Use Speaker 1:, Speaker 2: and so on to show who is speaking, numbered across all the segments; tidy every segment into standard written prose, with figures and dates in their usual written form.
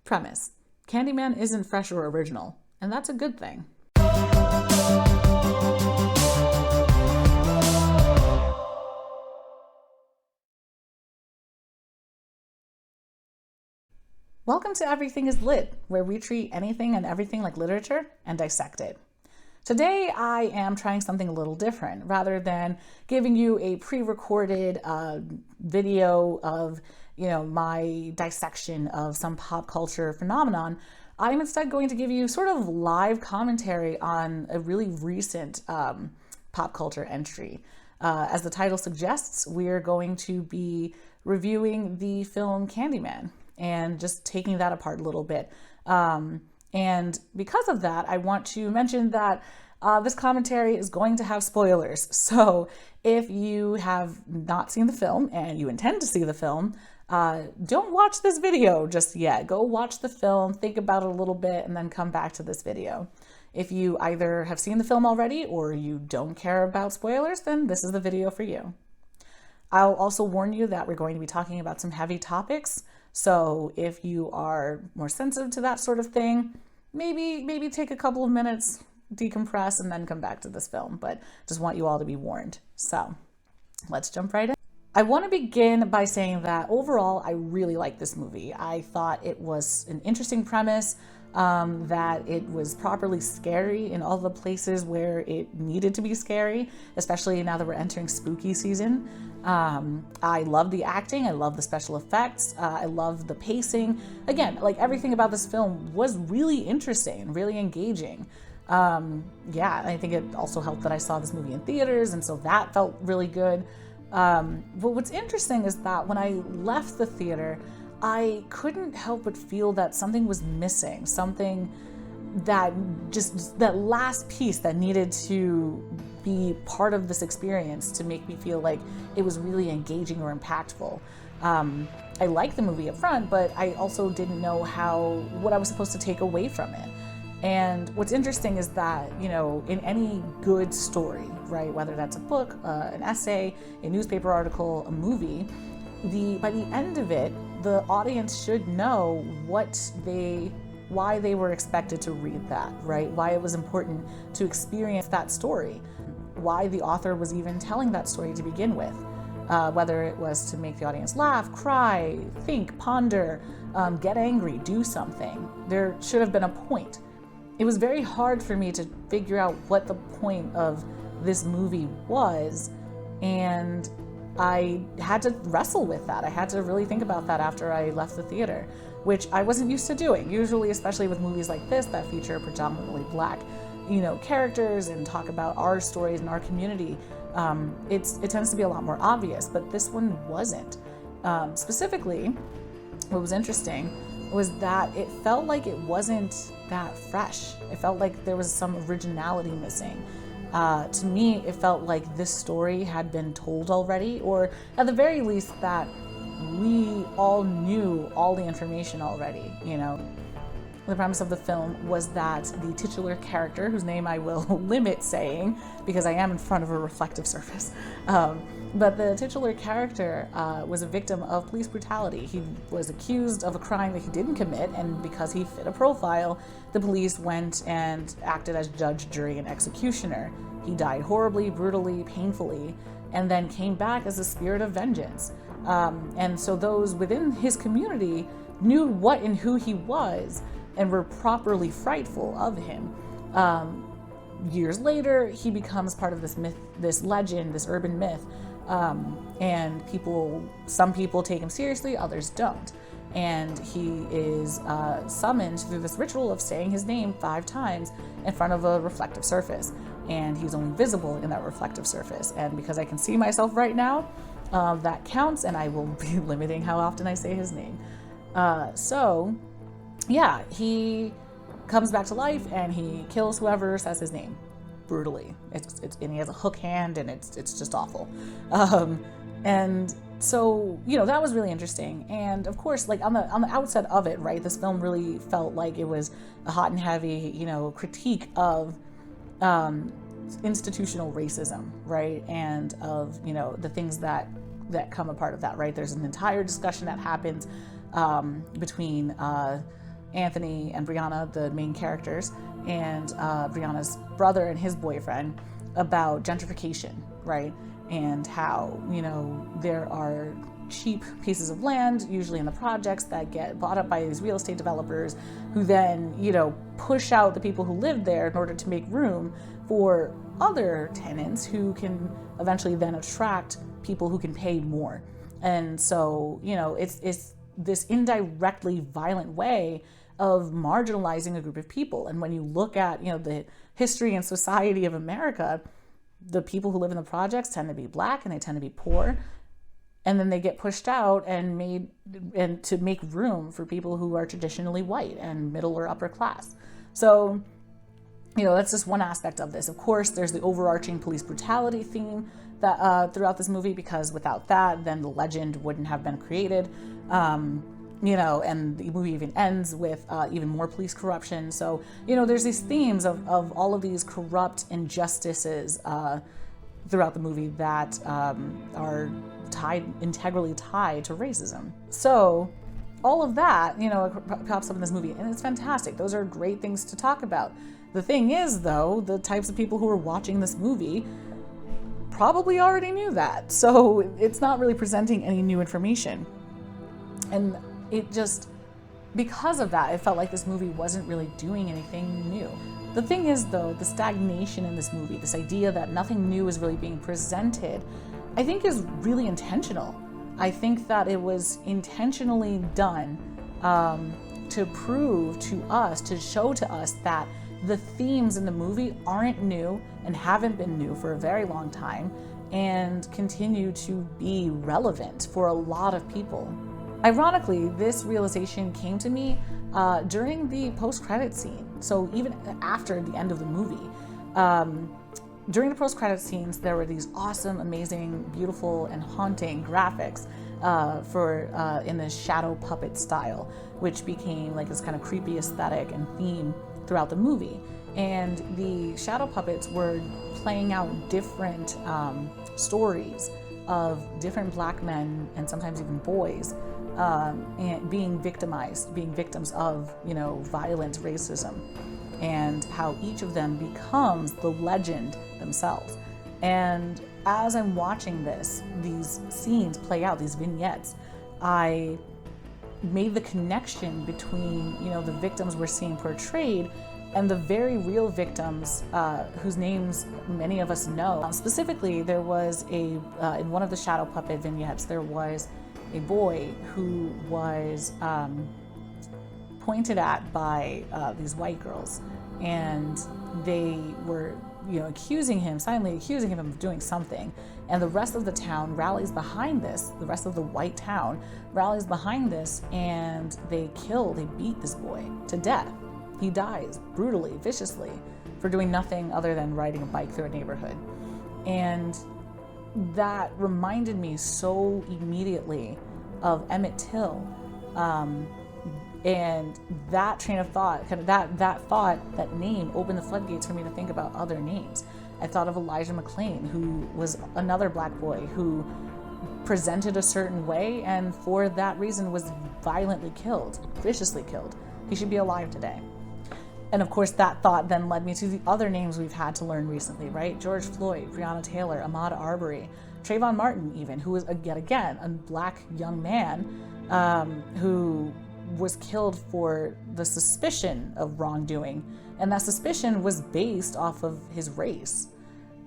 Speaker 1: Premise: Candyman isn't fresh or original, and that's a good thing. Welcome to Everything is Lit, where we treat anything and everything like literature and dissect it. Today, I am trying something a little different. Rather than giving you a pre-recorded video of, my dissection of some pop culture phenomenon, I'm instead going to give you sort of live commentary on a really recent pop culture entry. As the title suggests, we're going to be reviewing the film Candyman and just taking that apart a little bit. And because of that, I want to mention that this commentary is going to have spoilers. So if you have not seen the film and you intend to see the film, don't watch this video just yet. Go watch the film, think about it a little bit, and then come back to this video. If you either have seen the film already or you don't care about spoilers, then this is the video for you. I'll also warn you that we're going to be talking about some heavy topics. So if you are more sensitive to that sort of thing, maybe take a couple of minutes, decompress, and then come back to this film. But just want you all to be warned. So let's jump right in. I want to begin by saying that overall, I really like this movie. I thought it was an interesting premise, that it was properly scary in all the places where it needed to be scary, especially now that we're entering spooky season. I love the acting, I love the special effects, I love the pacing. Again, like everything about this film was really interesting, really engaging. I think it also helped that I saw this movie in theaters, and so that felt really good. But what's interesting is that when I left the theater, I couldn't help but feel that something was missing, something that just that last piece that needed to be part of this experience to make me feel like it was really engaging or impactful. I liked the movie up front, but I also didn't know what I was supposed to take away from it. And what's interesting is that, in any good story, right, whether that's a book, an essay, a newspaper article, a movie, by the end of it, the audience should know why they were expected to read that, right? Why it was important to experience that story, why the author was even telling that story to begin with, whether it was to make the audience laugh, cry, think, ponder, get angry, do something. There should have been a point. It was very hard for me to figure out what the point of this movie was, and I had to wrestle with that. I had to really think about that after I left the theater, which I wasn't used to doing. Usually, especially with movies like this that feature predominantly Black, characters and talk about our stories and our community, it tends to be a lot more obvious, but this one wasn't. Specifically, what was interesting was that it felt like it wasn't that fresh. It felt like there was some originality missing. To me, it felt like this story had been told already, or at the very least that we all knew all the information already, The premise of the film was that the titular character, whose name I will limit saying because I am in front of a reflective surface, but the titular character was a victim of police brutality. He was accused of a crime that he didn't commit, and because he fit a profile, the police went and acted as judge, jury, and executioner. He died horribly, brutally, painfully, and then came back as a spirit of vengeance. And so those within his community knew what and who he was and were properly frightful of him. Years later, he becomes part of this myth, this legend, this urban myth, and some people take him seriously, others don't. And he is summoned through this ritual of saying his name 5 times in front of a reflective surface, and he's only visible in that reflective surface. And because I can see myself right now, that counts, and I will be limiting how often I say his name. He comes back to life and he kills whoever says his name brutally. And he has a hook hand, and it's just awful. And so, that was really interesting. And of course, like on the outset of it, right, this film really felt like it was a hot and heavy, critique of institutional racism, right, and of the things that come a part of that, right. There's an entire discussion that happens between Anthony and Brianna, the main characters, and Brianna's brother and his boyfriend about gentrification, right? And how, there are cheap pieces of land, usually in the projects, that get bought up by these real estate developers who then, push out the people who live there in order to make room for other tenants who can eventually then attract people who can pay more. And so, it's this indirectly violent way of marginalizing a group of people. And when you look at, the history and society of America, the people who live in the projects tend to be Black and they tend to be poor. And then they get pushed out and to make room for people who are traditionally white and middle or upper class. So, that's just one aspect of this. Of course, there's the overarching police brutality theme that throughout this movie, because without that, then the legend wouldn't have been created. And the movie even ends with even more police corruption. So, there's these themes of all of these corrupt injustices throughout the movie that are integrally tied to racism. So all of that, pops up in this movie, and it's fantastic. Those are great things to talk about. The thing is, though, the types of people who are watching this movie probably already knew that. So it's not really presenting any new information. And because of that, it felt like this movie wasn't really doing anything new. The thing is, though, the stagnation in this movie, this idea that nothing new is really being presented, I think is really intentional. I think that it was intentionally done to prove to us, to show to us that the themes in the movie aren't new and haven't been new for a very long time and continue to be relevant for a lot of people. Ironically, this realization came to me during the post-credit scene. So even after the end of the movie, during the post-credit scenes, there were these awesome, amazing, beautiful, and haunting graphics in this shadow puppet style, which became like this kind of creepy aesthetic and theme throughout the movie. And the shadow puppets were playing out different stories of different Black men and sometimes even boys and being victims of, violent racism, and how each of them becomes the legend themselves. And as I'm watching these scenes play out, these vignettes, I made the connection between, the victims we're seeing portrayed and the very real victims whose names many of us know. Specifically, there was in one of the shadow puppet vignettes, there was a boy who was pointed at by these white girls, and they were silently accusing him of doing something. And the rest of the town rallies behind this, the rest of the white town rallies behind this, and they beat this boy to death. He dies brutally, viciously, for doing nothing other than riding a bike through a neighborhood. And that reminded me so immediately of Emmett Till. And that train of thought, that name opened the floodgates for me to think about other names. I thought of Elijah McClain, who was another Black boy who presented a certain way and for that reason was violently killed, viciously killed. He should be alive today. And of course, that thought then led me to the other names we've had to learn recently, right? George Floyd, Breonna Taylor, Ahmaud Arbery, Trayvon Martin even, who was, yet again, a Black young man who was killed for the suspicion of wrongdoing. And that suspicion was based off of his race.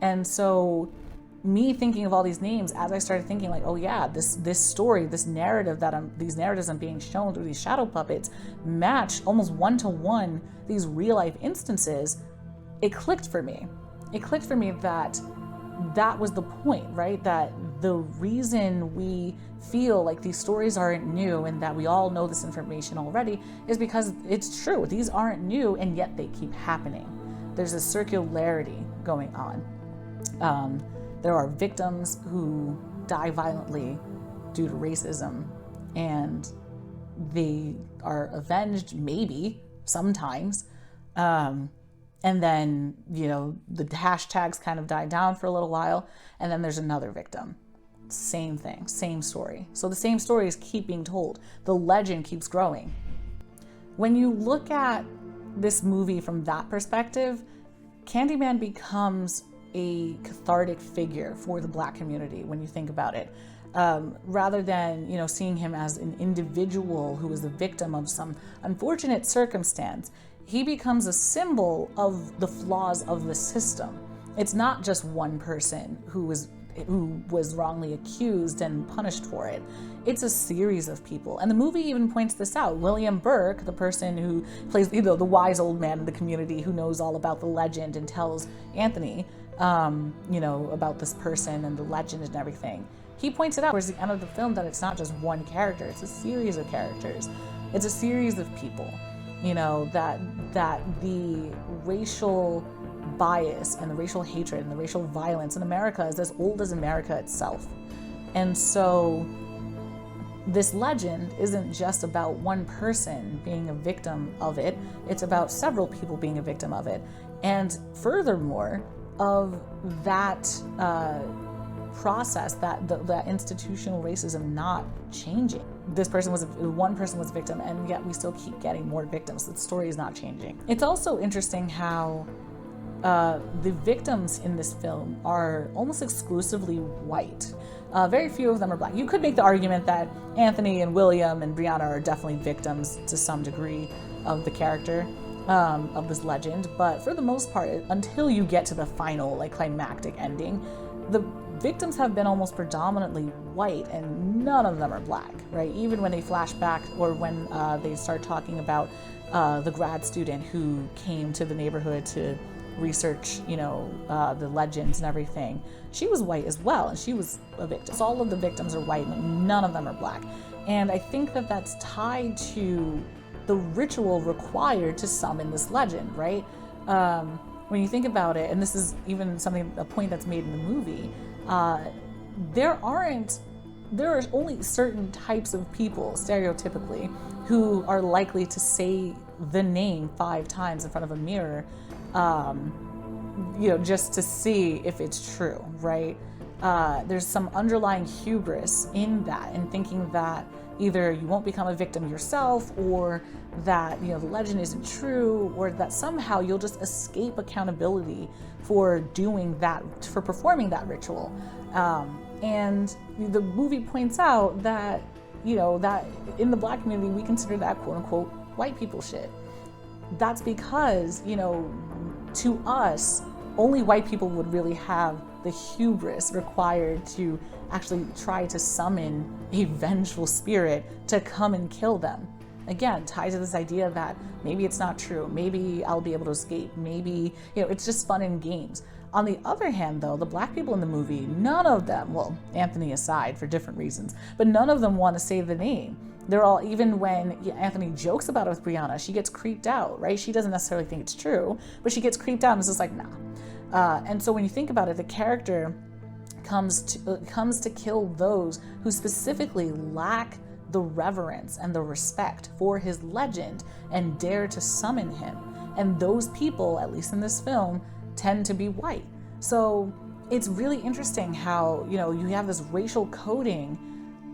Speaker 1: And so me thinking of all these names, as I started thinking like, oh yeah, this story, these narratives I'm being shown through these shadow puppets match almost one-to-one these real life instances, it clicked for me. It clicked for me that was the point, right? That the reason we feel like these stories aren't new and that we all know this information already is because it's true. These aren't new, and yet they keep happening. There's a circularity going on. There are victims who die violently due to racism, and they are avenged, maybe, sometimes. And then, the hashtags kind of die down for a little while, and then there's another victim. Same thing, same story. So the same story is keep being told. The legend keeps growing. when you look at this movie from that perspective, Candyman becomes a cathartic figure for the Black community when you think about it. Rather than, seeing him as an individual who is the victim of some unfortunate circumstance, he becomes a symbol of the flaws of the system. It's not just one person who was wrongly accused and punished for it. It's a series of people. And the movie even points this out. William Burke, the person who plays, the wise old man in the community who knows all about the legend and tells Anthony, about this person and the legend and everything. He points it out towards the end of the film that it's not just one character, it's a series of characters. It's a series of people, that the racial bias and the racial hatred and the racial violence in America is as old as America itself. And so this legend isn't just about one person being a victim of it, it's about several people being a victim of it. And furthermore, of that process, that institutional racism not changing. One person was a victim, and yet we still keep getting more victims. The story is not changing. It's also interesting how the victims in this film are almost exclusively white. Very few of them are Black. You could make the argument that Anthony and William and Brianna are definitely victims to some degree of the character of this legend, but for the most part, until you get to the final, climactic ending, the victims have been almost predominantly white, and none of them are Black, right? Even when they flash back, or when they start talking about the grad student who came to the neighborhood to research, the legends and everything, she was white as well, and she was a victim. So all of the victims are white, and none of them are Black. And I think that that's tied to the ritual required to summon this legend, right? When you think about it, and this is even a point that's made in the movie, there are only certain types of people, stereotypically, who are likely to say the name 5 times in front of a mirror, just to see if it's true, right? There's some underlying hubris in that, and thinking that either you won't become a victim yourself, or that the legend isn't true, or that somehow you'll just escape accountability for doing that, for performing that ritual. And the movie points out that that in the Black community we consider that quote unquote white people shit. That's because to us, only white people would really have the hubris required to actually try to summon a vengeful spirit to come and kill them. Again, tied to this idea that maybe it's not true, maybe I'll be able to escape, maybe, it's just fun and games. On the other hand, though, the Black people in the movie, none of them, well, Anthony aside for different reasons, but none of them want to say the name. They're all, even when Anthony jokes about it with Brianna, she gets creeped out, right? She doesn't necessarily think it's true, but she gets creeped out and is just like, nah. And so when you think about it, the character comes to kill those who specifically lack the reverence and the respect for his legend and dare to summon him. And those people, at least in this film, tend to be white. So it's really interesting how, you have this racial coding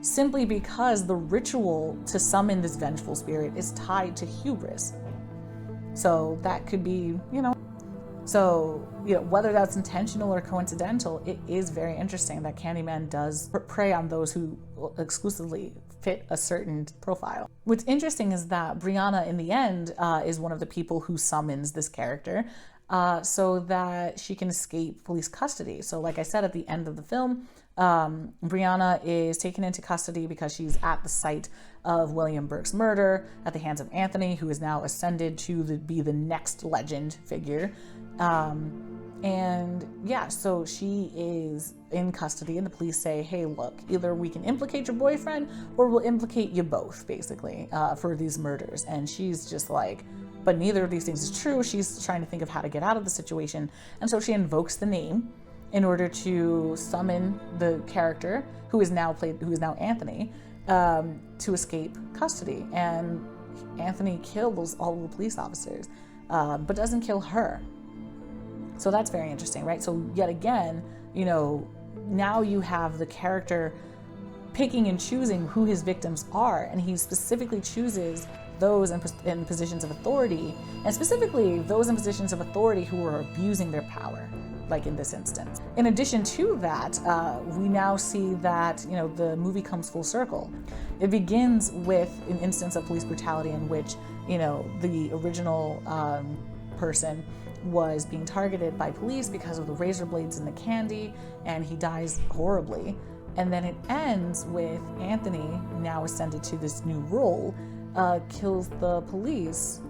Speaker 1: simply because the ritual to summon this vengeful spirit is tied to hubris. So that could be, whether that's intentional or coincidental, it is very interesting that Candyman does prey on those who exclusively fit a certain profile. What's interesting is that Brianna, in the end, is one of the people who summons this character so that she can escape police custody. So like I said, at the end of the film, Brianna is taken into custody because she's at the site of William Burke's murder at the hands of Anthony, who is now ascended to be the next legend figure. So she is in custody, and the police say, hey, look, either we can implicate your boyfriend or we'll implicate you both, basically, for these murders. And she's just like, but neither of these things is true. She's trying to think of how to get out of the situation. And so she invokes the name in order to summon the character who is now Anthony, to escape custody. And Anthony kills all of the police officers, but doesn't kill her. So that's very interesting, right? So yet again, now you have the character picking and choosing who his victims are, and he specifically chooses those in positions of authority, and specifically those in positions of authority who are abusing their power, like in this instance. In addition to that, we now see that, the movie comes full circle. It begins with an instance of police brutality in which, the original person was being targeted by police because of the razor blades in the candy, and he dies horribly. And then it ends with Anthony, now ascended to this new role, kills the police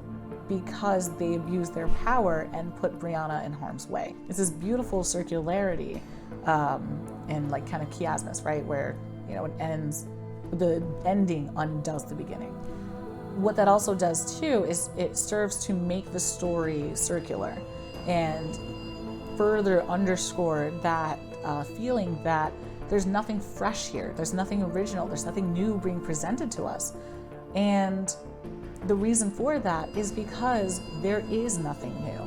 Speaker 1: because they abused their power and put Brianna in harm's way. It's this beautiful circularity and like kind of chiasmus, right? Where, it ends, the ending undoes the beginning. What that also does too is it serves to make the story circular and further underscore that feeling that there's nothing fresh here, there's nothing original, there's nothing new being presented to us. And the reason for that is because there is nothing new.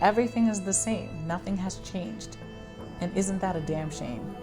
Speaker 1: Everything is the same, nothing has changed. And isn't that a damn shame?